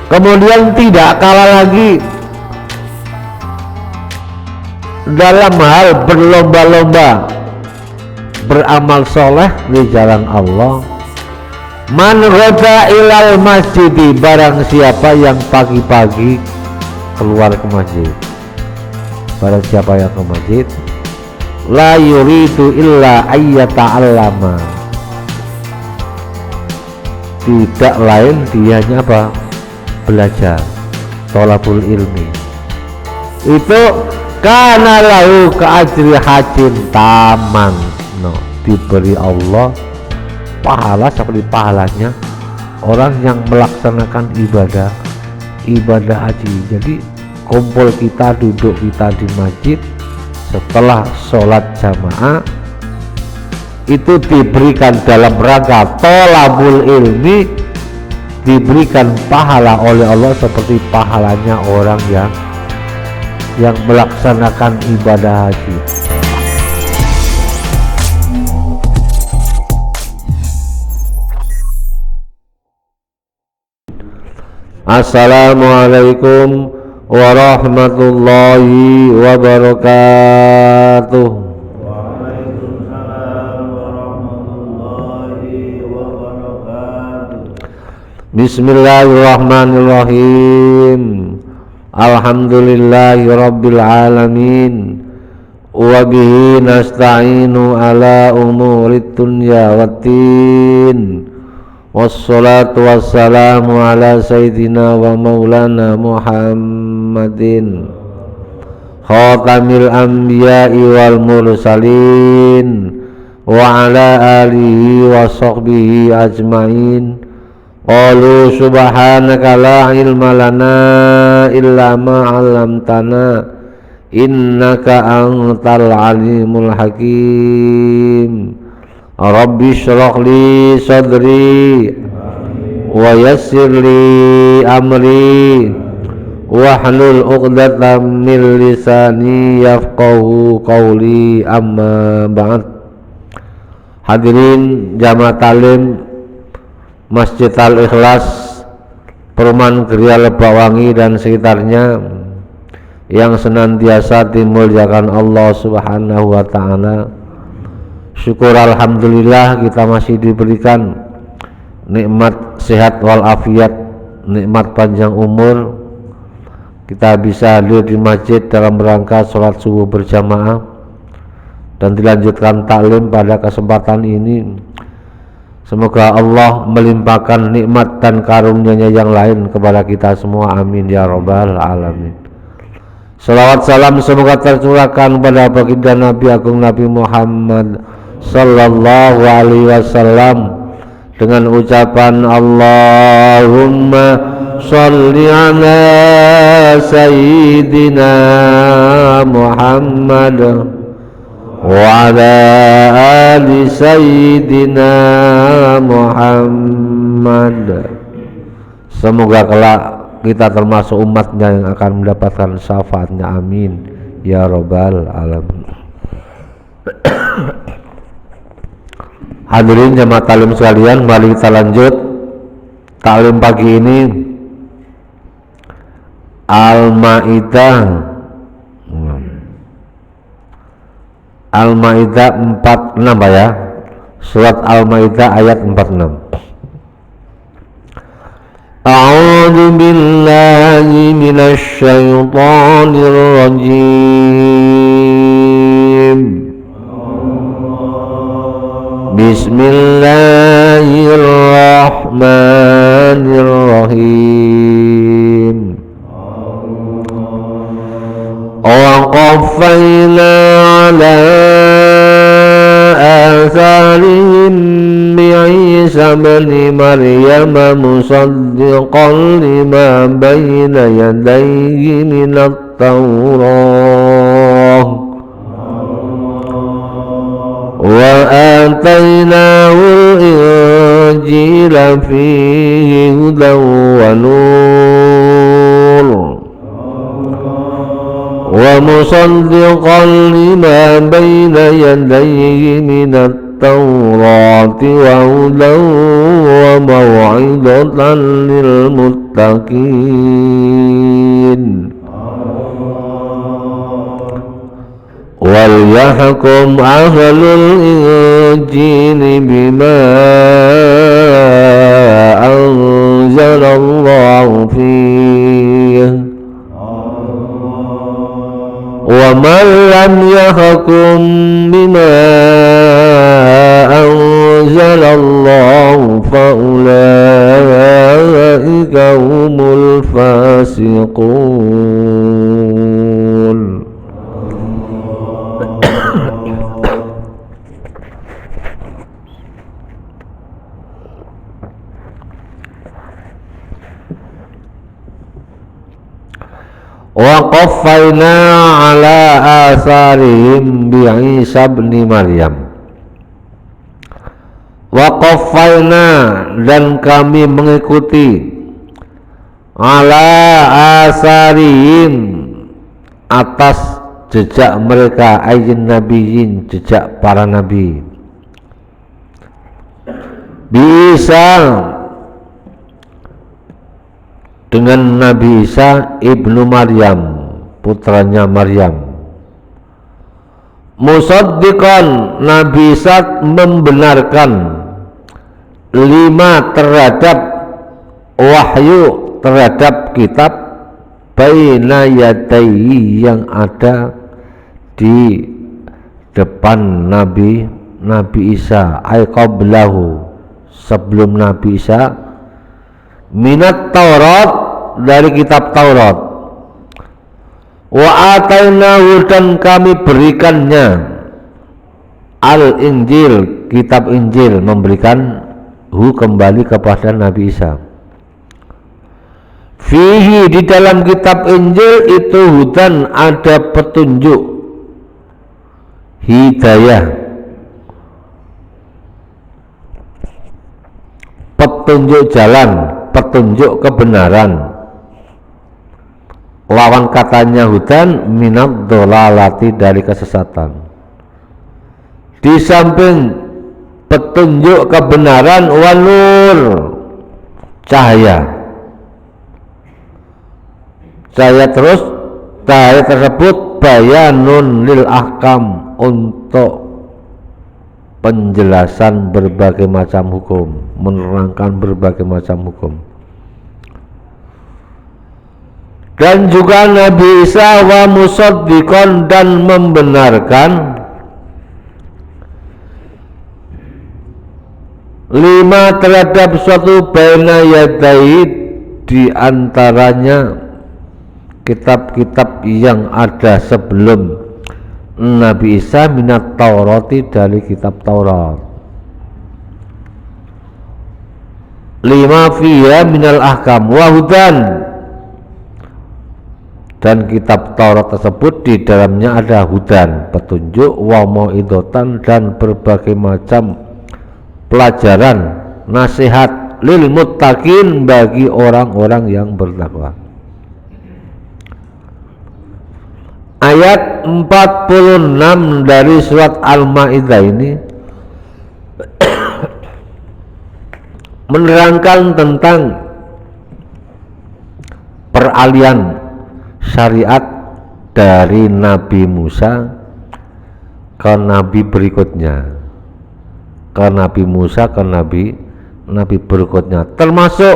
Kemudian tidak kalah lagi dalam hal berlomba-lomba beramal soleh di jalan Allah. Man ghada ilal masjidi, barang siapa yang pagi-pagi keluar ke masjid, barang siapa yang ke masjid, la yuridu illa ayyata'allama, tidak lain dia hanya apa? Belajar, thalabul ilmi, itu kana lahu ka'ajri hajin taman, diberi Allah pahala seperti pahalanya orang yang melaksanakan ibadah haji. Jadi kumpul kita, duduk kita di masjid setelah sholat jamaah itu diberikan dalam rangka thalabul ilmi, diberikan pahala oleh Allah seperti pahalanya orang yang melaksanakan ibadah haji. Assalamualaikum warahmatullahi wabarakatuh. Waalaikumsalam warahmatullahi wabarakatuh. Bismillahirrahmanirrahim. Alhamdulillahi rabbil alamin. Wa bihi nasta'inu ala umurid dunya waddin. Wassalatu wassalamu ala sayyidina wa maulana Muhammadin khatamil anbiya'i wal mursalin wa ala alihi wa sahbihi ajma'in. Qalu subhanaka la ilma lana illa ma 'allamtana innaka antal alimul hakim. Rabbi shrah li sadri wa yassir li amri wahlul 'uqdatam min lisani yafqahu qawli, amma ba'd. Hadirin jamaah talim Masjid Al-Ikhlas Perumahan Geria Lebakwangi dan sekitarnya yang senantiasa dimuliakan Allah Subhanahu wa ta'ala. Syukur alhamdulillah kita masih diberikan nikmat sehat walafiat, nikmat panjang umur. Kita bisa hadir di masjid dalam rangka sholat subuh berjamaah dan dilanjutkan taklim pada kesempatan ini. Semoga Allah melimpahkan nikmat dan karunia-Nya yang lain kepada kita semua, amin ya rabbal alamin. Salawat salam semoga tercurahkan pada baginda Nabi Agung Nabi Muhammad sallallahu alaihi wasallam dengan ucapan Allahumma sholli ala sayyidina Muhammad wa ala ali sayyidina Muhammad. Semoga kelak kita termasuk umatnya yang akan mendapatkan syafaatnya, amin ya rabbal alamin. Hadirin jamaah taklim sekalian, mari kita lanjut taklim pagi ini Al-Maidah 46 Pak ya. Surat Al-Maidah ayat 46. A'udzu billahi minasy syaithanir rajim. Bismillahirrahmanirrahim. Wa qaffayna ala atharihim bi'Isa ibn Maryam musaddiqan lima bayna yadayhi minat Tawrah wa atainahu al-injila fihi hudan wa nur wa musaddiqan lima bayna yadayhi minat التوراة وهدى وموعظة للمتقين وليحكم أهل الإنجيل بما أنزل الله فيه ومن لم يحكم بما أنزل الله فأولئك هم الفاسقون. Wa qaffayna ala asarihim bi Isa ibn Maryam. Wa qaffayna dan kami mengikuti ala asarihim atas jejak mereka ayyin nabiyyin jejak para nabi bi Isa dengan Nabi Isa ibnu Maryam putranya Maryam. Musaddiqan, Nabi Isa membenarkan lima terhadap wahyu terhadap kitab baina yadayhi yang ada di depan Nabi Isa ay qablahu sebelum Nabi Isa minat Taurat dari kitab Taurat wa atainahu dan kami berikannya al Injil kitab Injil memberikan kembali kepada Nabi Isa fihi di dalam kitab Injil itu hudan ada petunjuk hidayah petunjuk jalan petunjuk kebenaran lawan katanya hudan minad dolalati dari kesesatan. Di samping petunjuk kebenaran wanur cahaya tersebut bayanun lil ahkam untuk penjelasan berbagai macam hukum, menerangkan berbagai macam hukum. Dan juga Nabi Isa wa musaddiqan dan membenarkan lima terhadap suatu baina yadai di antaranya kitab-kitab yang ada sebelum Nabi Isa minat Taurati dari kitab Taurat. Lima fiha minal ahkam wahudan dan kitab Taurat tersebut di dalamnya ada hudan petunjuk wa mau'idotan dan berbagai macam pelajaran nasihat lil muttaqin bagi orang-orang yang bertakwa. Ayat 46 dari surat Al-Maidah ini menerangkan tentang peralihan syariat dari Nabi Musa ke nabi berikutnya, ke Nabi Musa ke nabi berikutnya, termasuk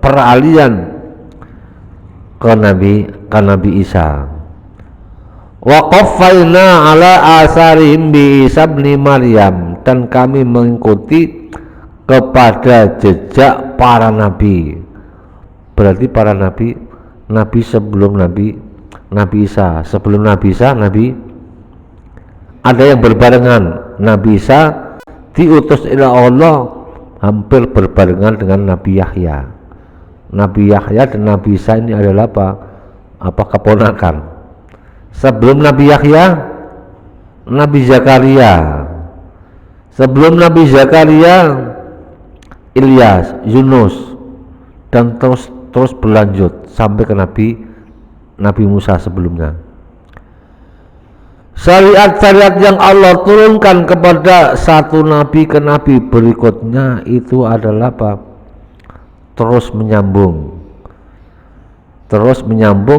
peralihan ke Nabi Isa. Wa qaffayna ala asarihim bi Isa ibn Maryam dan kami mengikuti kepada jejak para nabi. Berarti para nabi sebelum Nabi Isa, sebelum Nabi Isa ada yang berbarengan. Nabi Isa diutus oleh Allah hampir berbarengan dengan Nabi Yahya. Nabi Yahya dan Nabi Isa ini adalah apa keponakan. Sebelum Nabi Yahya, Nabi Zakaria. Sebelum Nabi Zakaria, Ilyas, Yunus, dan terus berlanjut sampai ke Nabi Musa sebelumnya. Syariat-syariat yang Allah turunkan kepada satu nabi ke nabi berikutnya itu adalah apa? Terus menyambung,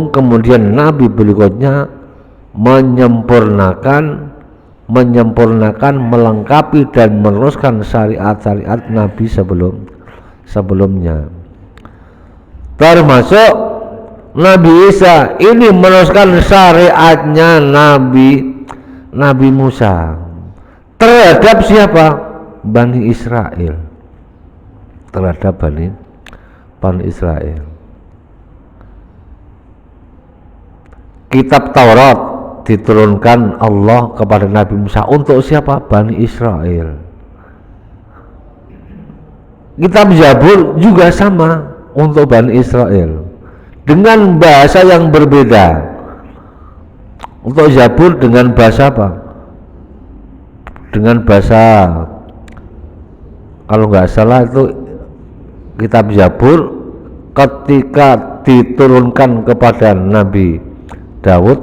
kemudian nabi berikutnya menyempurnakan, melengkapi dan meneruskan syariat-syariat nabi sebelumnya. Termasuk Nabi Isa ini meneruskan syariatnya Nabi Musa terhadap siapa? Bani Israel. Terhadap Bani Israel. Kitab Taurat diturunkan Allah kepada Nabi Musa untuk siapa? Bani Israel. Kitab Zabur juga sama untuk Bani Israel dengan bahasa yang berbeda. Untuk Zabur dengan bahasa apa? Dengan bahasa, kalau nggak salah itu kitab Zabur ketika diturunkan kepada Nabi Daud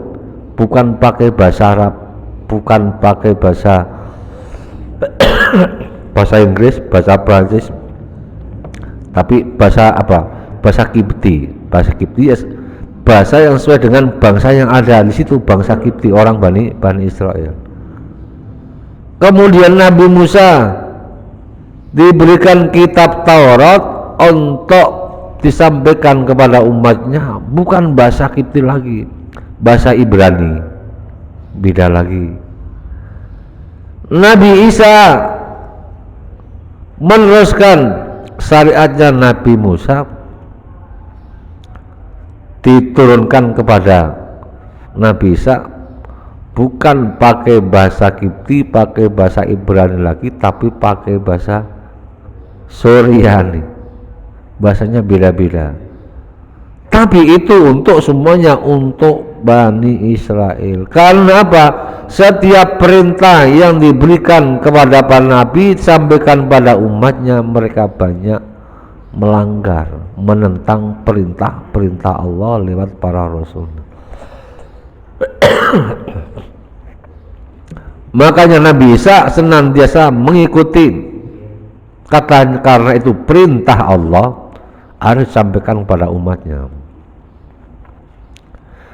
bukan pakai bahasa Arab, bukan pakai bahasa Inggris, bahasa Prancis, tapi bahasa apa? Bahasa Kipti. Bahasa Kipti ya, bahasa yang sesuai dengan bangsa yang ada di situ, bangsa Kipti, orang Bani Israel. Kemudian Nabi Musa diberikan kitab Taurat untuk disampaikan kepada umatnya bukan bahasa Kipti lagi, bahasa Ibrani, beda lagi. Nabi Isa meneruskan syariatnya Nabi Musa diturunkan kepada Nabi Isa bukan pakai bahasa Kipti, pakai bahasa Ibrani lagi, tapi pakai bahasa Suryani. Bahasanya beda-beda. Tapi itu untuk semuanya, untuk Bani Israel. Karena apa? Setiap perintah yang diberikan kepada para nabi sampaikan pada umatnya, mereka banyak melanggar, menentang perintah Allah lewat para rasul. Makanya Nabi Isa senantiasa mengikuti kata, karena itu perintah Allah harus disampaikan kepada umatnya.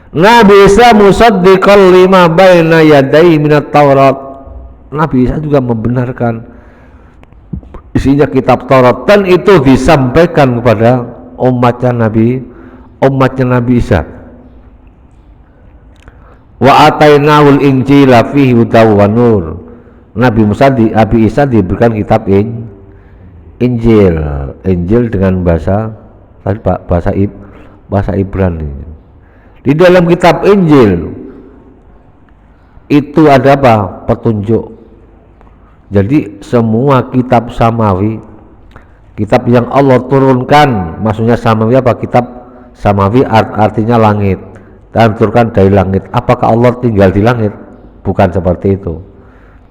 Nabi Isa musaddiqal lima baina yadayhi minat Taurat. Nabi Isa juga membenarkan isinya kitab Taurat, dan itu disampaikan kepada umatnya Nabi Isa. Wa atainahul injila fihi hudaw wa nur. Nabi Isa diberikan kitab Injil dengan bahasa Ibrani. Di dalam kitab Injil itu ada apa? Petunjuk. Jadi semua kitab samawi, kitab yang Allah turunkan, maksudnya samawi apa? Kitab samawi artinya langit, dan turunkan dari langit. Apakah Allah tinggal di langit? Bukan seperti itu.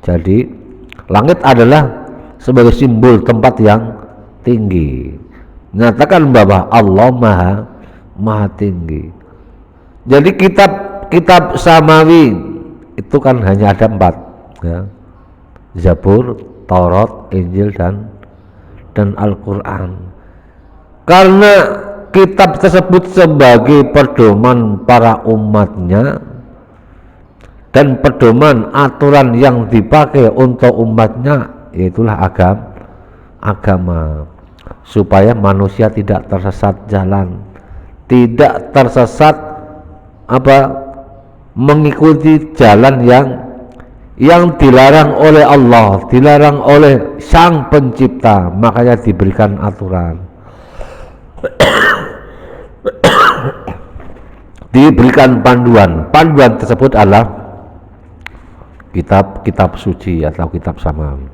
Jadi langit adalah sebagai simbol tempat yang tinggi, menyatakan bahwa Allah maha tinggi. Jadi kitab samawi itu kan hanya ada 4 ya. Zabur, Taurat, Injil dan Al-Quran. Karena kitab tersebut sebagai pedoman para umatnya dan pedoman aturan yang dipakai untuk umatnya, yaitulah agama, supaya manusia tidak tersesat jalan, tidak tersesat mengikuti jalan yang dilarang oleh Allah, dilarang oleh Sang Pencipta. Makanya diberikan aturan, diberikan panduan. Panduan tersebut adalah kitab suci atau kitab samawi.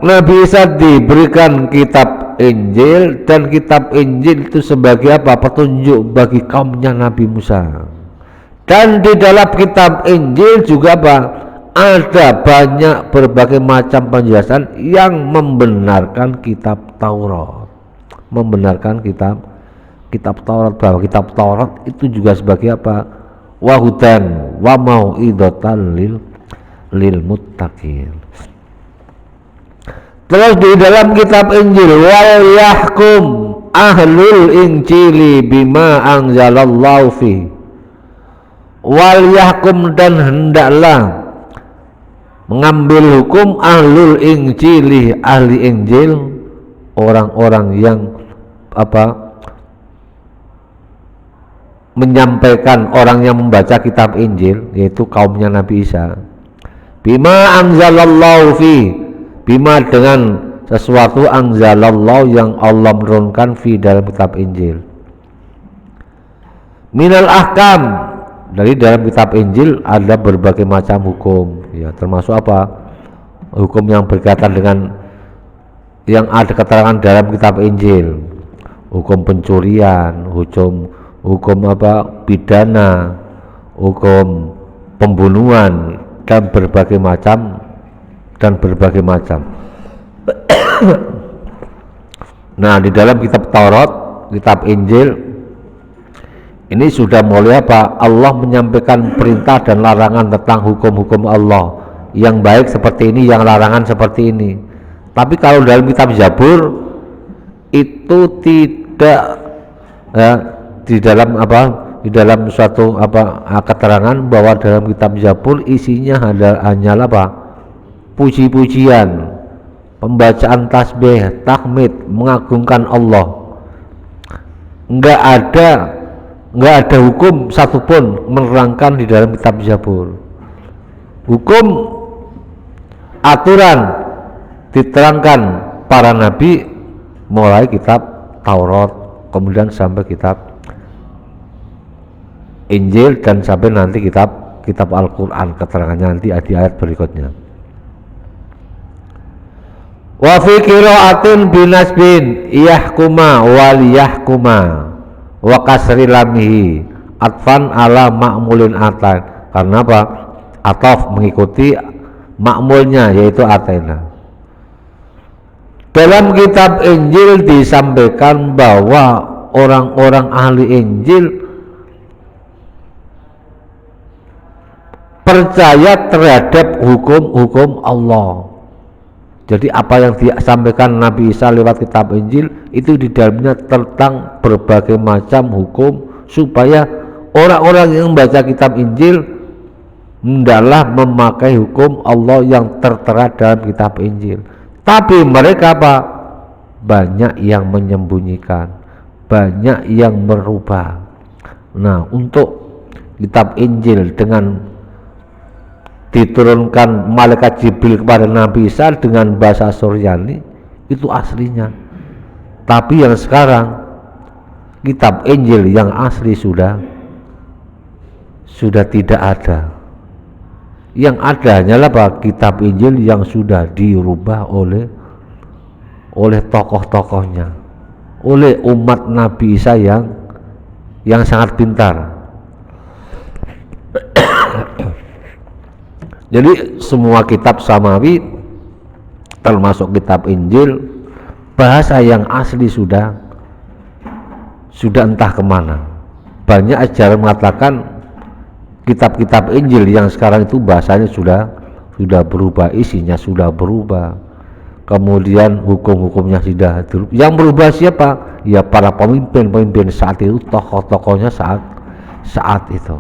Nabi Isa diberikan kitab Injil, dan kitab Injil itu sebagai apa? Petunjuk bagi kaumnya Nabi Musa. Dan di dalam kitab Injil juga apa? Ada banyak berbagai macam penjelasan yang membenarkan kitab Taurat, membenarkan kitab kitab Taurat, bahwa kitab Taurat itu juga sebagai apa? Wahudan wa mau'idatan lil muttaqin. Terus di dalam kitab Injil, wal yahkum ahlul injili bima anzalallahu fi. Wal yahkum, dan hendaklah mengambil hukum ahlul injili, ahli Injil, orang-orang yang apa? Menyampaikan, orang yang membaca kitab Injil, yaitu kaumnya Nabi Isa. Bima anzalallahu fi, bima dengan sesuatu anzalallahu yang Allah menurunkan fi dalam kitab Injil. Minal ahkam, dari dalam kitab Injil ada berbagai macam hukum, ya, termasuk apa? Hukum yang berkaitan dengan yang ada keterangan dalam kitab Injil, hukum pencurian, hukum apa? Pidana, hukum pembunuhan, dan berbagai macam. Nah, di dalam kitab Taurat, kitab Injil ini sudah mulai apa? Allah menyampaikan perintah dan larangan tentang hukum-hukum Allah, yang baik seperti ini, yang larangan seperti ini. Tapi kalau dalam kitab Zabur itu tidak, ya, di dalam apa? Di dalam suatu apa keterangan bahwa dalam kitab Zabur isinya hanyalah apa? Puji-pujian, pembacaan tasbih, tahmid, mengagungkan Allah. Enggak ada hukum satupun menerangkan di dalam kitab Zabur. Hukum, aturan diterangkan para nabi mulai kitab Taurat, kemudian sampai kitab Injil, dan sampai nanti kitab Al-Quran, keterangannya nanti di ayat berikutnya. Wa fi qira'atin binasbin yahkuma wal yahkuma wa kasri lamihi atfan ala ma'mulin atan. Karena apa? Ataf mengikuti ma'mulnya, yaitu atena. Dalam kitab Injil disampaikan bahwa orang-orang ahli Injil percaya terhadap hukum-hukum Allah. Jadi apa yang disampaikan Nabi Isa lewat kitab Injil itu di dalamnya tentang berbagai macam hukum, supaya orang-orang yang membaca kitab Injil hendaklah memakai hukum Allah yang tertera dalam kitab Injil. Tapi mereka apa? Banyak yang menyembunyikan, banyak yang merubah. Nah, untuk kitab Injil dengan diturunkan malaikat Jibril kepada Nabi Isa dengan bahasa Suryani, itu aslinya. Tapi yang sekarang kitab Injil yang asli sudah tidak ada. Yang ada hanyalah apa? Kitab Injil yang sudah dirubah oleh tokoh-tokohnya, oleh umat Nabi Isa yang sangat pintar. Jadi semua kitab samawi termasuk kitab Injil, bahasa yang asli sudah entah kemana. Banyak ajaran mengatakan kitab-kitab Injil yang sekarang itu bahasanya sudah berubah, isinya sudah berubah, kemudian hukum-hukumnya sudah berubah. Yang berubah siapa? Ya para pemimpin saat itu, tokoh-tokohnya saat itu.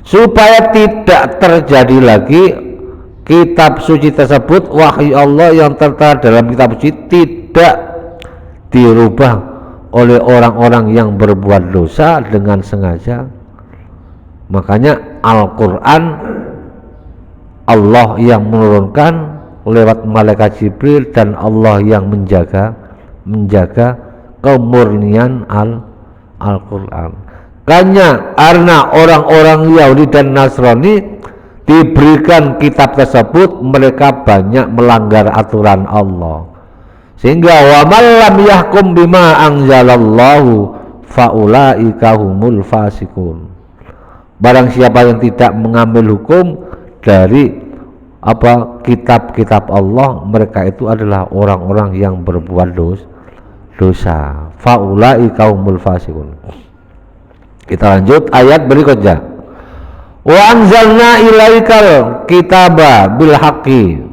Supaya tidak terjadi lagi kitab suci tersebut, wahyu Allah yang tertera dalam kitab suci tidak dirubah oleh orang-orang yang berbuat dosa dengan sengaja. Makanya Al-Quran Allah yang menurunkan lewat malaikat Jibril, dan Allah yang menjaga kemurnian Al-Quran. Karena orang-orang Yahudi dan Nasrani diberikan kitab tersebut, mereka banyak melanggar aturan Allah, sehingga wa man lam yahkum bima anzalallahu faulaika humul fasikun. Barang siapa yang tidak mengambil hukum dari kitab-kitab Allah, mereka itu adalah orang-orang yang berbuat dosa. Faulai kaumul fasiqun. Kita lanjut ayat berikutnya. Wa anzalna ilaikal kitaba bil haqqi.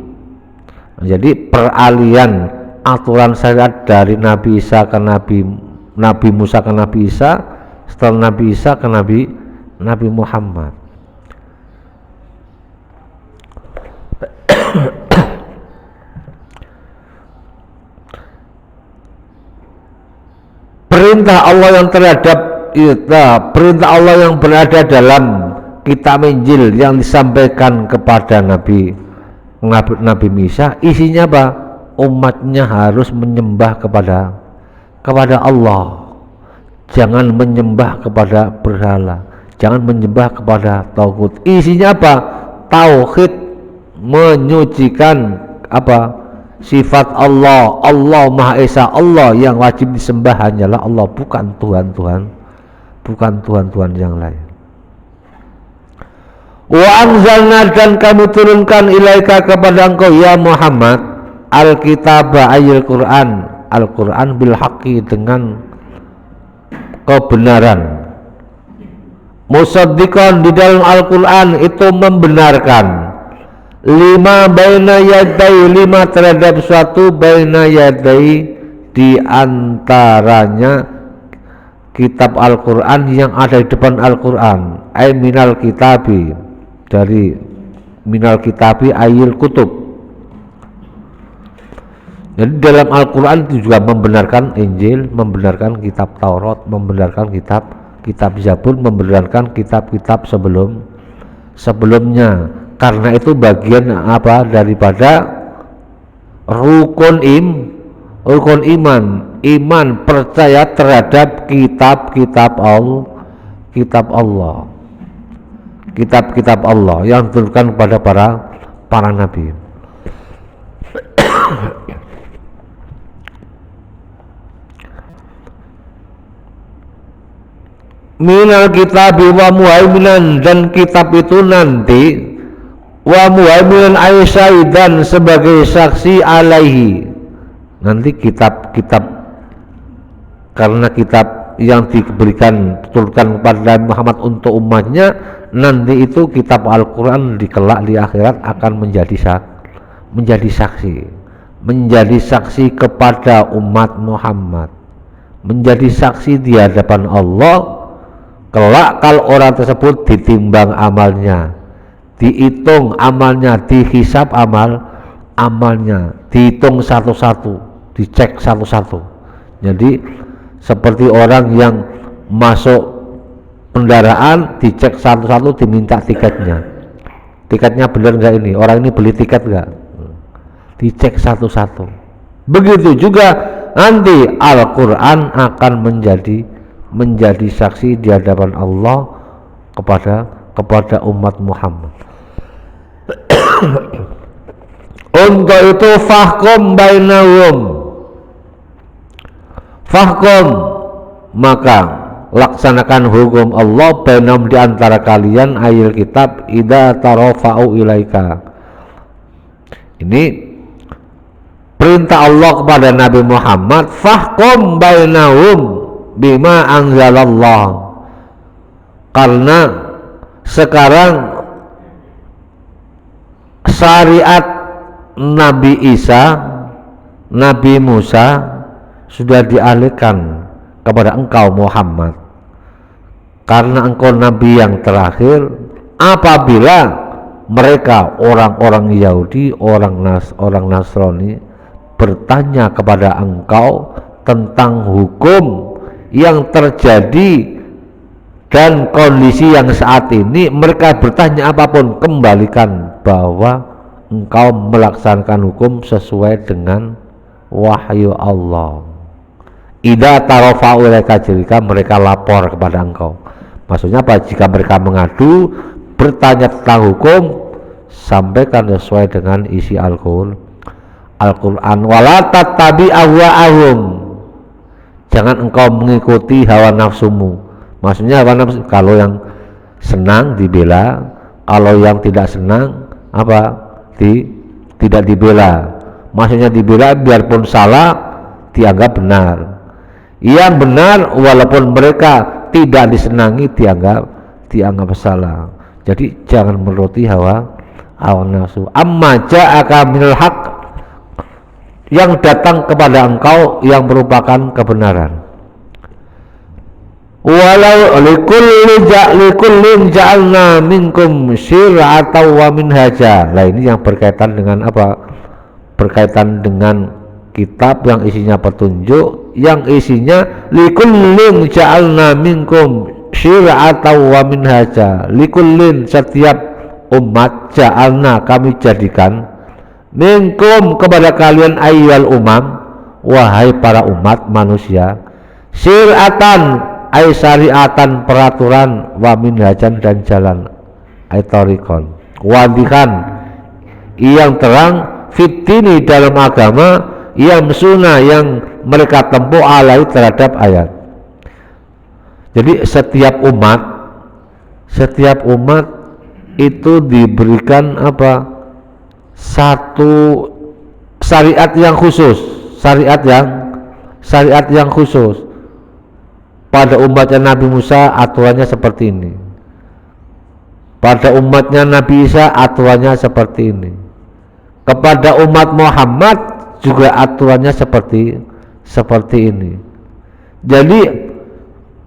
Jadi peralihan aturan syariat dari Nabi Isa ke Nabi Musa ke Nabi Isa, setelah Nabi Isa ke Nabi Muhammad. Perintah Allah yang terhadap perintah Allah yang berada dalam kitab Injil yang disampaikan kepada Nabi Isa, isinya apa? Umatnya harus menyembah kepada Allah, jangan menyembah kepada berhala, jangan menyembah kepada tauhid. Isinya apa? Tauhid, menyucikan apa? Sifat Allah. Allah Maha Esa, Allah yang wajib disembah hanyalah Allah, bukan Tuhan-Tuhan yang lain. Wa anzalna, dan kami turunkan ilaika kepada engkau ya Muhammad al-kitaba ayil Quran, Al-Quran bil haqqi, dengan kebenaran. Musaddiqan, di dalam Al-Quran itu membenarkan lima baina yadai, lima terhadap suatu baina yadai, di antaranya kitab Al-Quran yang ada di depan Al-Quran, ay minal kitabi, dari minal kitabi ayil kutub. Jadi dalam Al-Quran itu juga membenarkan Injil, membenarkan kitab Taurat, membenarkan kitab Zabur, membenarkan kitab-kitab sebelumnya. Karena itu bagian apa daripada rukun iman percaya terhadap kitab-kitab Allah yang diturunkan kepada para nabi. Minal kitabi wa muhaiminan, dan kitab itu nanti wa muhaiminan aisyah, dan sebagai saksi alaihi, nanti kitab-kitab, karena kitab yang diberikan turunkan kepada Muhammad untuk umatnya, nanti itu kitab Al-Quran dikelak di akhirat akan menjadi saksi kepada umat Muhammad, menjadi saksi di hadapan Allah. Kelak kalau orang tersebut ditimbang amalnya, dihitung amalnya, dihisab amalnya, dihitung satu-satu, dicek satu-satu. Jadi seperti orang yang masuk kendaraan, dicek satu-satu, diminta tiketnya benar nggak, ini orang ini beli tiket nggak, dicek satu-satu. Begitu juga nanti Al-Quran akan menjadi saksi di hadapan Allah kepada umat Muhammad. Untuk itu fahkum bainahum, maka laksanakan hukum Allah bainahum, di antara kalian, ayil kitab idza tarafa'u ilaika. Ini perintah Allah kepada Nabi Muhammad, fahkum bainahum bima anzalallah, karena sekarang syariat Nabi Isa, Nabi Musa sudah dialihkan kepada engkau Muhammad, karena engkau Nabi yang terakhir. Apabila mereka orang-orang Yahudi, orang Nasrani bertanya kepada engkau tentang hukum yang terjadi dan kondisi yang saat ini, mereka bertanya apapun, kembalikan bahwa engkau melaksanakan hukum sesuai dengan wahyu Allah. Idza tarafa'u ilaika, jika mereka lapor kepada engkau. Maksudnya apa? Jika mereka mengadu, bertanya tentang hukum, sampaikan sesuai dengan isi Al-Quran. Wala tattabi ahwa'ahum, jangan engkau mengikuti hawa nafsumu. Maksudnya hawa nafsu, kalau yang senang dibela, kalau yang tidak senang tidak dibela. Maksudnya dibela biarpun salah dianggap benar, yang benar walaupun mereka tidak disenangi dianggap salah. Jadi jangan menuruti hawa nafsu. Amma ja'aka minal haq, yang datang kepada engkau yang merupakan kebenaran. Walau likullin ja'alna minkum syir'atan wa minhaja. Nah, ini yang berkaitan dengan apa? Berkaitan dengan kitab yang isinya petunjuk, yang isinya likullin ja'alna minkum syir'atan wa minhaja. Likullin, setiap umat, ja'alna, kami jadikan, minkum, kepada kalian, ayyuhal umam, wahai para umat manusia, syir'atan, ay syariatan, peraturan, wa minhajan, dan jalan, ay tariqon, wadihan, yang terang, fitini, dalam agama, yang sunnah, yang mereka tempuh alai, terhadap ayat. Jadi setiap umat itu diberikan apa? Satu syariat yang khusus, syariat yang khusus. Pada umatnya Nabi Musa aturannya seperti ini, pada umatnya Nabi Isa aturannya seperti ini, kepada umat Muhammad juga aturannya seperti ini. Jadi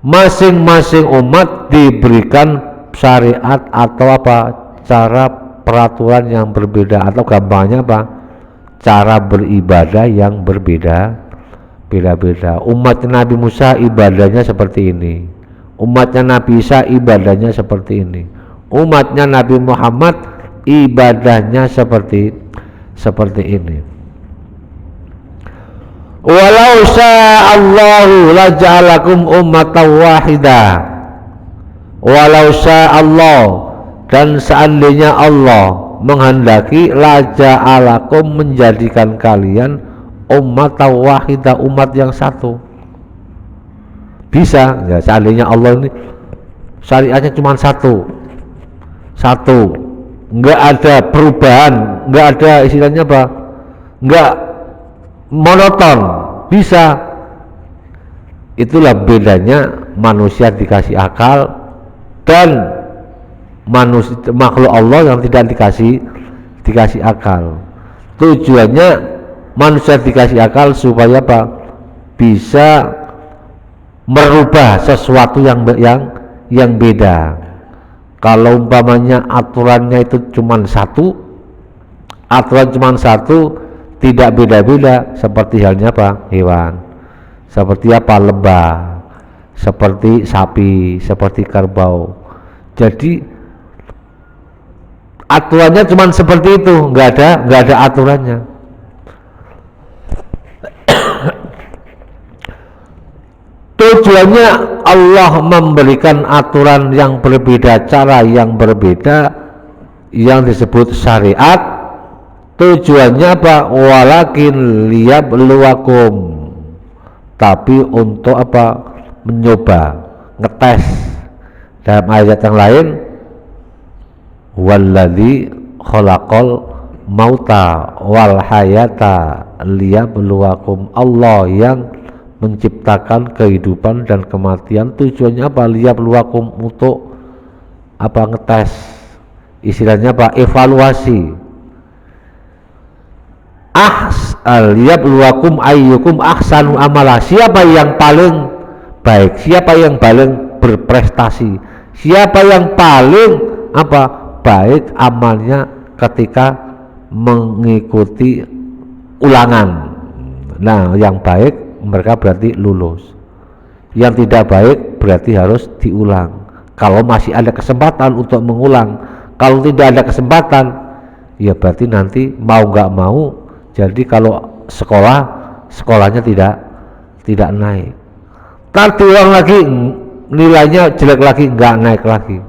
masing-masing umat diberikan syariat atau apa, cara peraturan yang berbeda, atau gampangnya apa, cara beribadah yang beda-beda. Umatnya Nabi Musa ibadahnya seperti ini, umatnya Nabi Isa ibadahnya seperti ini, umatnya Nabi Muhammad ibadahnya seperti ini. Walau sya'allahu laja'alakum ummatan wahidah. Walau sya'allah, dan seandainya Allah menghendaki, laja'alakum, menjadikan kalian ummatan wahidah, umat yang satu. Bisa ya, seandainya Allah ini syariatnya cuma satu, nggak ada perubahan, nggak ada istilahnya apa, nggak monoton, bisa. Itulah bedanya manusia dikasih akal dan makhluk Allah yang tidak dikasih akal. Tujuannya manusia dikasih akal supaya apa? Bisa merubah sesuatu yang beda. Kalau umpamanya aturannya itu cuma satu, tidak beda-beda, seperti halnya apa? Hewan, seperti apa? Lebah, seperti sapi, seperti kerbau. Jadi aturannya cuma seperti itu, nggak ada aturannya. Tujuannya Allah memberikan aturan yang berbeda, cara yang berbeda, yang disebut syariat. Tujuannya apa? Walakin liyabluwakum, tapi untuk apa? Mencoba, ngetes. Dalam ayat yang lain, walladzi khalaqal mauta wal hayata liyabluwakum, Allah yang menciptakan kehidupan dan kematian. Tujuannya apa? Liyabluwakum, untuk apa? Ngetes, istilahnya apa? Evaluasi. Liyabluwakum ayyukum ahsanu amala, siapa yang paling baik, siapa yang paling berprestasi, siapa yang paling apa? Baik amalnya ketika mengikuti ulangan. Nah, yang baik mereka berarti lulus, yang tidak baik berarti harus diulang. Kalau masih ada kesempatan untuk mengulang, kalau tidak ada kesempatan, ya berarti nanti mau nggak mau. Jadi kalau sekolahnya tidak naik, ntar diulang lagi, nilainya jelek lagi, nggak naik lagi.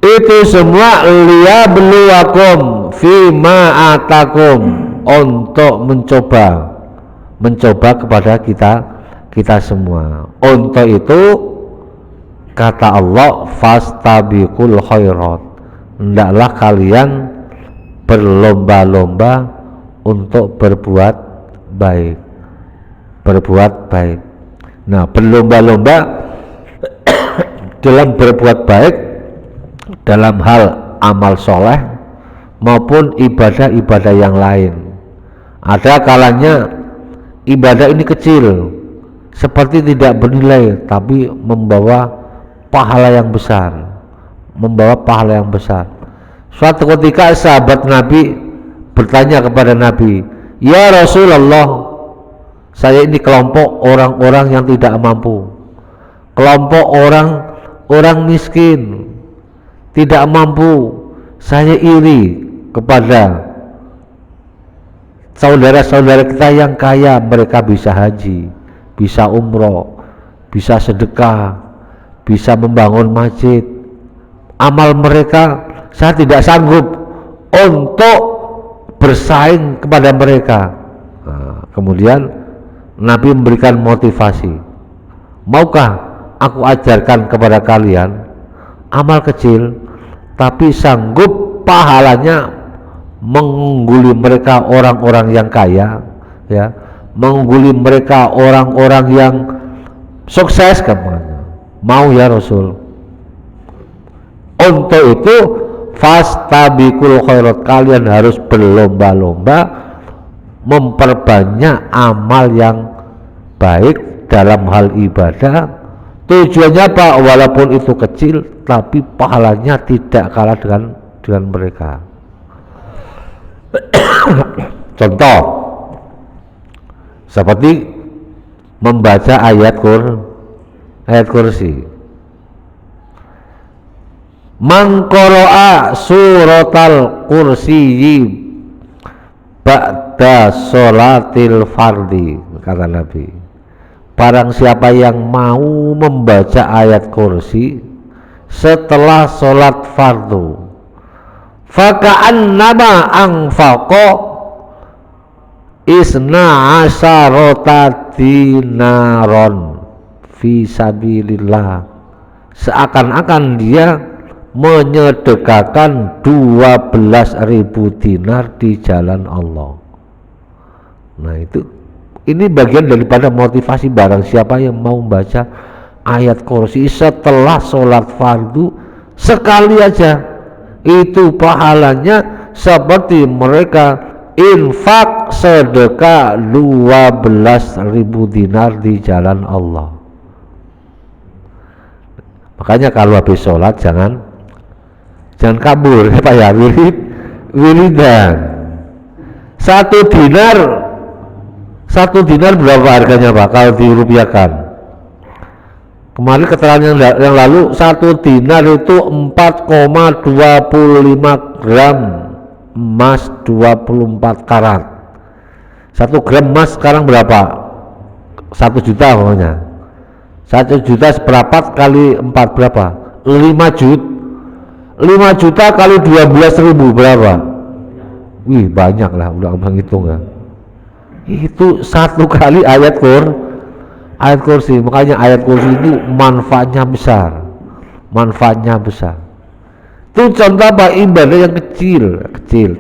Itu semua liyabluwakum fima atakum, untuk mencoba kepada kita semua. Untuk itu kata Allah, fastabiqul khairat, hendaklah kalian berlomba-lomba untuk berbuat baik. Nah, berlomba-lomba dalam berbuat baik dalam hal amal soleh maupun ibadah-ibadah yang lain. Ada kalanya ibadah ini kecil, seperti tidak bernilai, tapi membawa pahala yang besar. Suatu ketika sahabat Nabi bertanya kepada Nabi, "Ya Rasulullah, saya ini kelompok orang-orang yang tidak mampu, kelompok orang miskin, tidak mampu. Saya iri kepada saudara-saudara kita yang kaya, mereka bisa haji, bisa umroh, bisa sedekah, bisa membangun masjid. Amal mereka saya tidak sanggup untuk bersaing kepada mereka." Nah, kemudian Nabi memberikan motivasi, "Maukah aku ajarkan kepada kalian amal kecil tapi sanggup pahalanya mengungguli mereka orang-orang yang kaya, ya, mengungguli mereka orang-orang yang sukses?" Kamu mau ya Rasul? Untuk itu fastabiqul khairat, kalian harus berlomba-lomba memperbanyak amal yang baik dalam hal ibadah. Tujuannya apa? Walaupun itu kecil tapi pahalanya tidak kalah dengan mereka. Contoh seperti membaca ayat kursi. Man qara'a suratal kursiyyi ba'da sholatil fardhi, kata Nabi, barang siapa yang mau membaca ayat kursi setelah sholat fardu, faka'annama anfaqa isna asyarata dinaron fi sabilillah, seakan-akan dia menyedekahkan 12.000 dinar di jalan Allah. Nah, ini bagian daripada motivasi barang siapa yang mau membaca ayat kursi setelah sholat fardu sekali aja, itu pahalanya seperti mereka infak sedekah 12.000 dinar di jalan Allah. Makanya kalau habis sholat jangan kabur, apa ya, wiridan. Satu dinar berapa harganya Pak kalau dirupiahkan? Kemarin keterangan yang lalu satu dinar itu 4,25 gram emas 24 karat. 1 gram emas sekarang berapa? 1 juta pokoknya. 1 juta seperempat kali 4 berapa? 5 juta. 5 juta kali 12.000 berapa? Wih, banyak lah, udah abang hitung ya. Itu satu kali ayat kursi. Makanya ayat kursi itu manfaatnya besar. Itu contoh apa? Ibadah yang kecil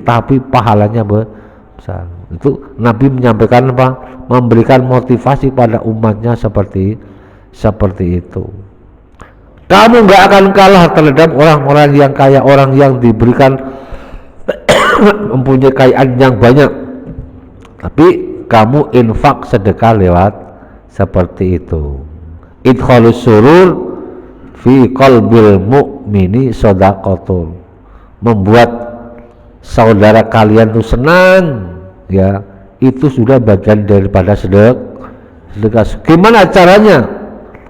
tapi pahalanya besar. Itu Nabi menyampaikan apa? Memberikan motivasi pada umatnya seperti itu. Kamu nggak akan kalah terhadap orang-orang yang kaya, orang yang diberikan mempunyai kekayaan yang banyak, tapi kamu infak sedekah lewat seperti itu. Idkhalus surur fi qalbil mu'mini shadaqatul, membuat saudara kalian itu senang, ya, itu sudah bagian daripada sedekah. Gimana caranya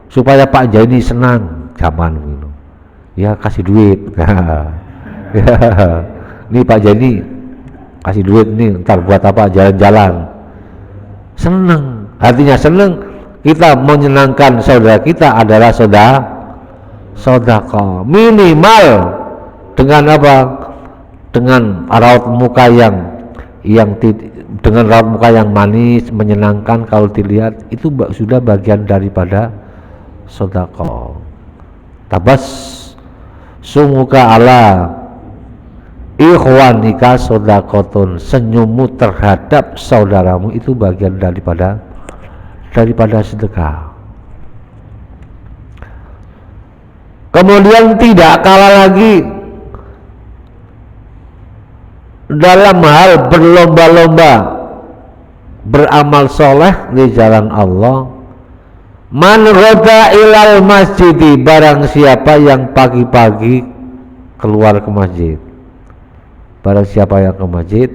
supaya Pak Jaini senang? Zaman gitu, ya kasih duit. Ya, nih Pak Jaini kasih duit nih, ntar buat apa, jalan-jalan. Senang, artinya senang kita menyenangkan saudara kita adalah sedekah. Minimal dengan apa? Dengan raut muka yang dengan raut muka yang manis, menyenangkan, kalau dilihat itu sudah bagian daripada sedekah. Tabas sumuka ala ikhwanika sodakotun, senyummu terhadap saudaramu itu bagian daripada sedekah. Kemudian tidak kalah lagi dalam hal berlomba-lomba beramal soleh di jalan Allah. Man roda ilal masjidi, barang siapa yang pagi-pagi keluar ke masjid, barang siapa yang ke masjid,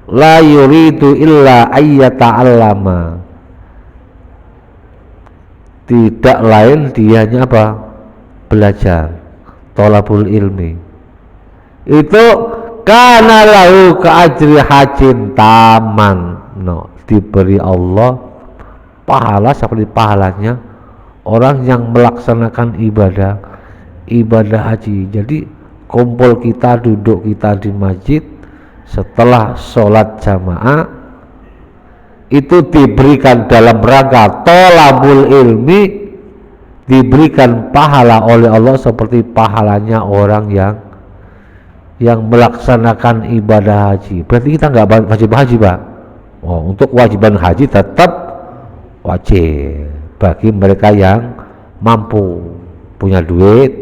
la yuridu illa ayyata'allama, tidak lain dia hanya apa? Belajar, thalabul ilmi, itu kana lahu ka ajri hajin taman, diberi Allah pahala seperti pahalanya orang yang melaksanakan ibadah haji. Jadi kumpul kita, duduk kita di masjid setelah sholat jamaah itu diberikan dalam rangka thalabul ilmi, diberikan pahala oleh Allah seperti pahalanya orang yang melaksanakan ibadah haji. Berarti kita nggak wajib haji, Pak. Untuk kewajiban haji tetap wajib bagi mereka yang mampu, punya duit,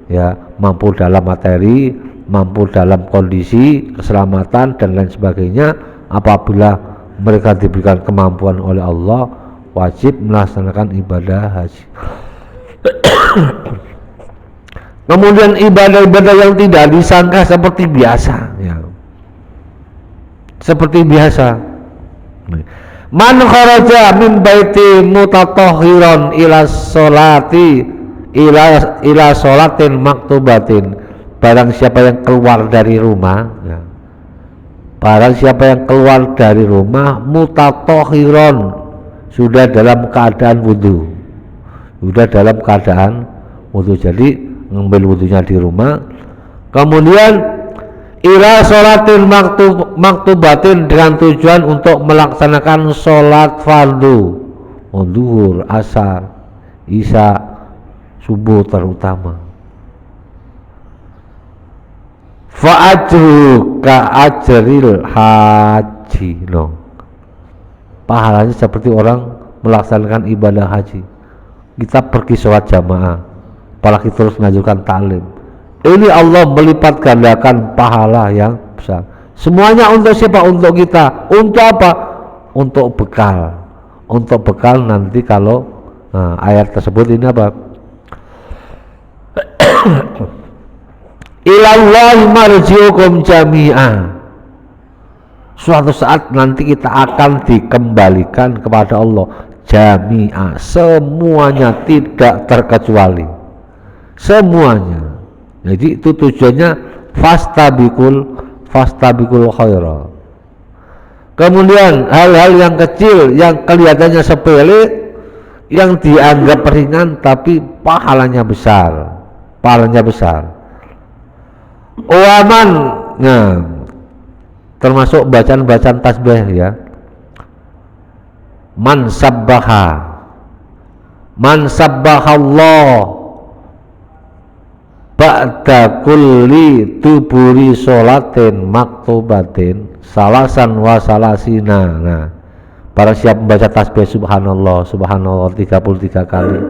ya, mampu dalam materi, mampu dalam kondisi keselamatan dan lain sebagainya. Apabila mereka diberikan kemampuan oleh Allah, wajib melaksanakan ibadah haji. Kemudian ibadah-ibadah yang tidak disangka seperti biasa, ya. Seperti biasa. Man kharaja min baiti mutatahhiran ila sholati ila sholatin maktubatin, barang siapa yang keluar dari rumah, ya. Barang siapa yang keluar dari rumah mutatahhiran, sudah dalam keadaan wudu, jadi ngambil wudunya di rumah, kemudian ila sholatin maktubatin, dengan tujuan untuk melaksanakan sholat fardu, zuhur, asar, isya, subuh terutama. Fa'ajru ka'ajril haji, pahalanya seperti orang melaksanakan ibadah haji. Kita pergi sholat jamaah, apalagi terus mengajukan taklim, ini Allah melipat gandakan pahala yang besar. Semuanya untuk siapa? Untuk kita. Untuk apa? Untuk bekal. Untuk bekal nanti kalau ayat tersebut ini apa? Ilallahi marji'ukum jami'ah. Suatu saat nanti kita akan dikembalikan kepada Allah jami'ah, semuanya tidak terkecuali, semuanya. Jadi itu tujuannya fastabikul khaira. Kemudian hal-hal yang kecil yang kelihatannya sepele, yang dianggap ringan tapi pahalanya besar. Waman, termasuk bacaan tasbih, ya. Man sabbahallah ba'da kulli tuburi sholatin maktubatin salasan wa salasina. Para siap membaca tasbih subhanallah 33 kali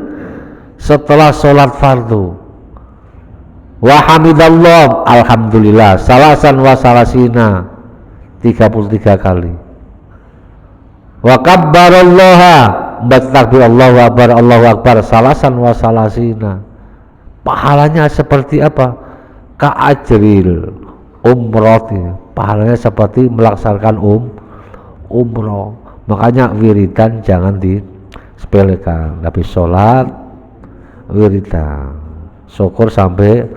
setelah sholat fardu, wa hamidallah alhamdulillah salasan wa salasina 33 kali, wa kabbarallaha membaca takbir Allahu akbar salasan wa salasina. Pahalanya seperti apa? Ka'ajril umrati, pahalanya seperti melaksanakan umroh. Makanya wiridan jangan disepelekan, tapi sholat wiridan, syukur sampai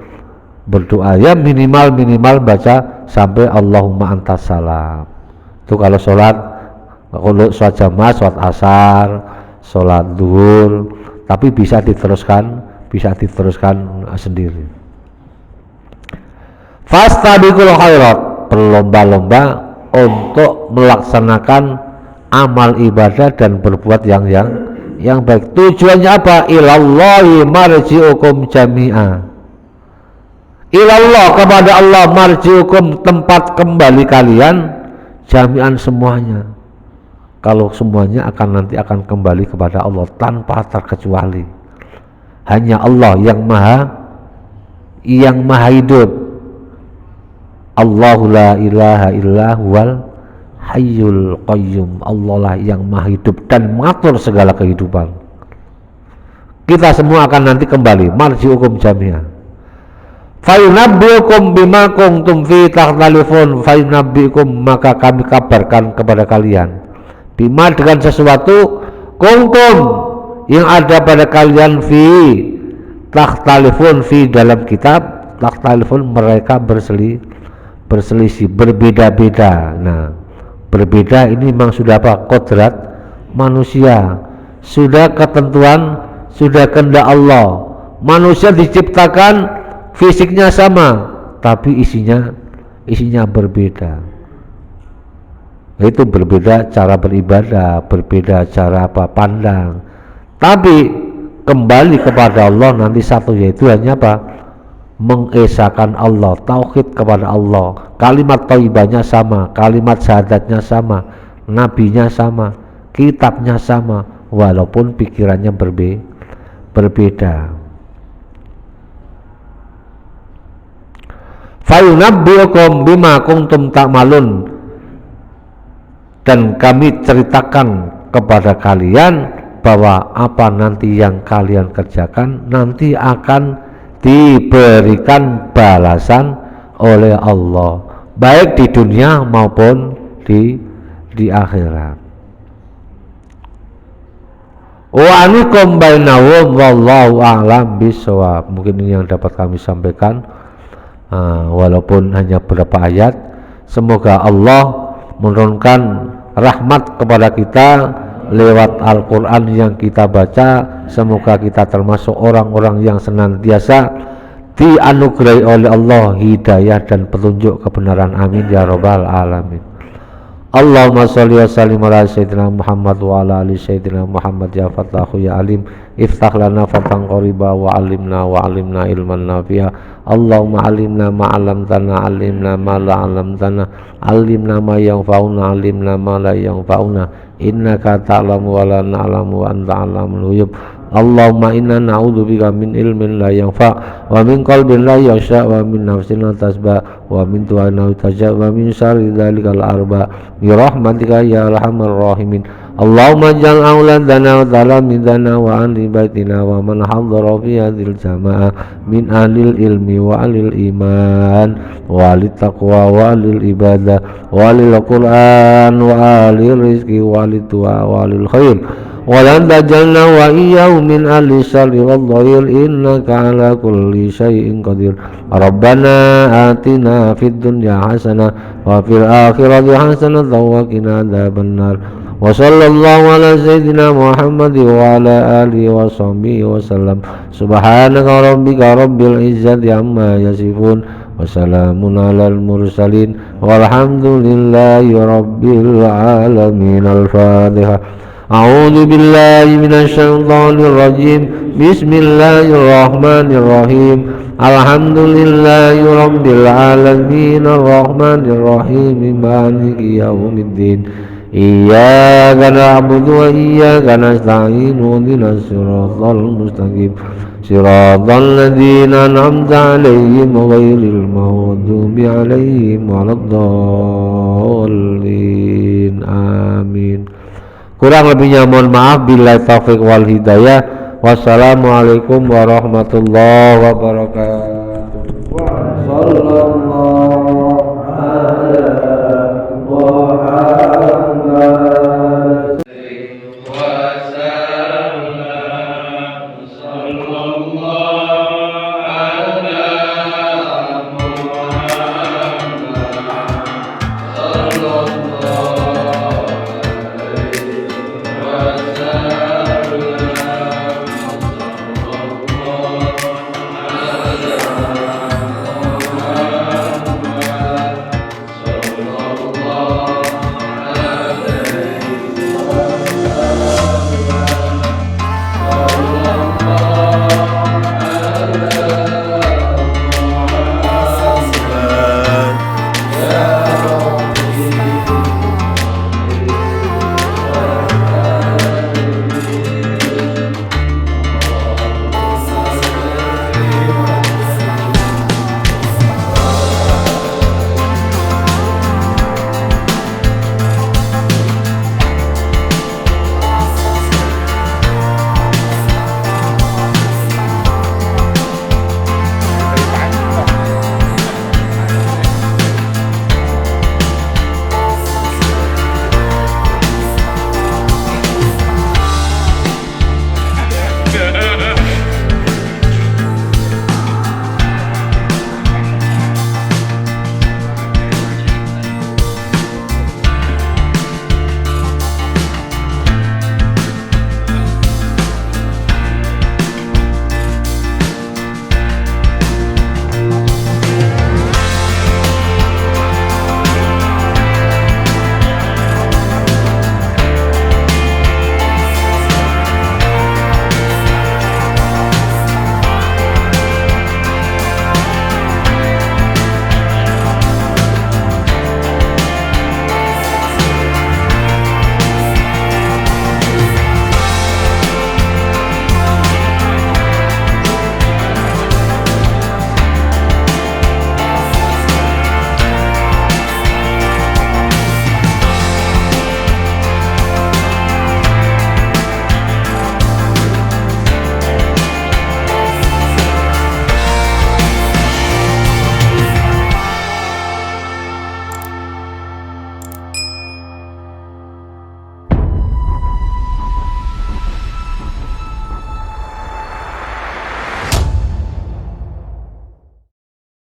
berdoa, ya minimal baca sampai Allahumma antas salam. Itu kalau sholat jamaah, sholat asar, sholat zuhur, tapi bisa diteruskan sendiri. Fastabiqul khairat, berlomba-lomba untuk melaksanakan amal ibadah dan berbuat yang baik. Tujuannya apa? Ilallahi marji'ukum jami'a, ilallah, kepada Allah, marji'ukum, tempat kembali kalian, jami'an, semuanya. Kalau semuanya nanti akan kembali kepada Allah tanpa terkecuali. Hanya Allah yang maha hidup. Allahu la ilaha illa huwal hayyul qayyum. Allah lah yang maha hidup dan mengatur segala kehidupan. Kita semua akan nanti kembali, marji'ukum jami'an. Fayunabbiukum bima kuntum fi takhtalifun. Fayunabbiukum, maka kami kabarkan kepada kalian, bima, dengan sesuatu, kuntum, yang ada pada kalian, fi takhtalifun, fi dalam kitab, takhtalifun, mereka berselisih, berbeda-beda. Nah, berbeda ini memang sudah apa? Kodrat manusia, sudah ketentuan, sudah kehendak Allah. Manusia diciptakan fisiknya sama, tapi isinya berbeda. Itu berbeda cara beribadah, berbeda cara pandang. Tapi kembali kepada Allah nanti satu, yaitu hanya mengesahkan Allah, tauhid kepada Allah. Kalimat thayyibahnya sama, kalimat syahadatnya sama, nabinya sama, kitabnya sama, walaupun pikirannya berbeda. Fayunabbiukum bima kuntum ta'malun, dan kami ceritakan kepada kalian bahwa apa nanti yang kalian kerjakan nanti akan diberikan balasan oleh Allah, baik di dunia maupun di akhirat. Wa anikum bainahum wallahu a'lam bishawab. Mungkin ini yang dapat kami sampaikan, walaupun hanya beberapa ayat. Semoga Allah menurunkan rahmat kepada kita lewat Al-Quran yang kita baca. Semoga kita termasuk orang-orang yang senantiasa dianugerahi oleh Allah hidayah dan petunjuk kebenaran. Amin ya rabbal alamin. Allahumma sholli wa sallim ala sayyidina Muhammad wa ala ali sayyidina Muhammad. Ya Fattahu ya Alim, iftah lana fatan qariba wa alimna ilman nafi'a. Allahumma alimna ma 'allamtana, alimna ma la 'allamtana, alimna ma yanfa'una, alimna ma la yanfa'una, innaka ta'lamu wa la na'lamu wa anta 'allamul ghuyub. Allahumma inna na'udzubika min ilmin la yanfa' wa min qalbin la yakhsha wa min nafsin la tasba wa min tu'anin la tajza wa min syarri dzalikal arba bi rahmatika ya arhamar rahimin. Allahumma ja'al auladana wa talamidana wa ahli baitina wa man hadhara fi hadhil jamaah min ahlil ilmi wa ahlil iman wa alit taqwa wa ahlil ibadah wa ahlil quran wa ahlil rizqi wa alit du'a wa ahlil khair. Walan tajalna wa iyyahu min ahli syarri wal dhair, innaka ala kulli syai'in qadir. Rabbana atina fid dunya hasanah wa fil akhirati hasanah wa qina adzabannar. Wa sallallahu ala sayyidina Muhammad wa ala alihi wa sahbihi wa sallam. Subhanaka rabbika rabbil izzati amma yasifun wa salamun alal mursalin walhamdulillahi rabbil alamin. Al-Fatihah. A'udzu billahi minasy syaithanir rajim. Bismillahirrahmanirrahim. Alhamdulillahi rabbil alamin arrahmanir rahim maliki yaumiddin. Iyyaka na'budu wa iyyaka nasta'in ihdinas siratal mustaqim siratal ladzina an'amta 'alaihim ghairil maghdubi 'alaihim waladdallin. Amin. Kurang lebihnya mohon maaf. Billahi taufiq wal hidayah. Wassalamualaikum warahmatullahi wabarakatuh.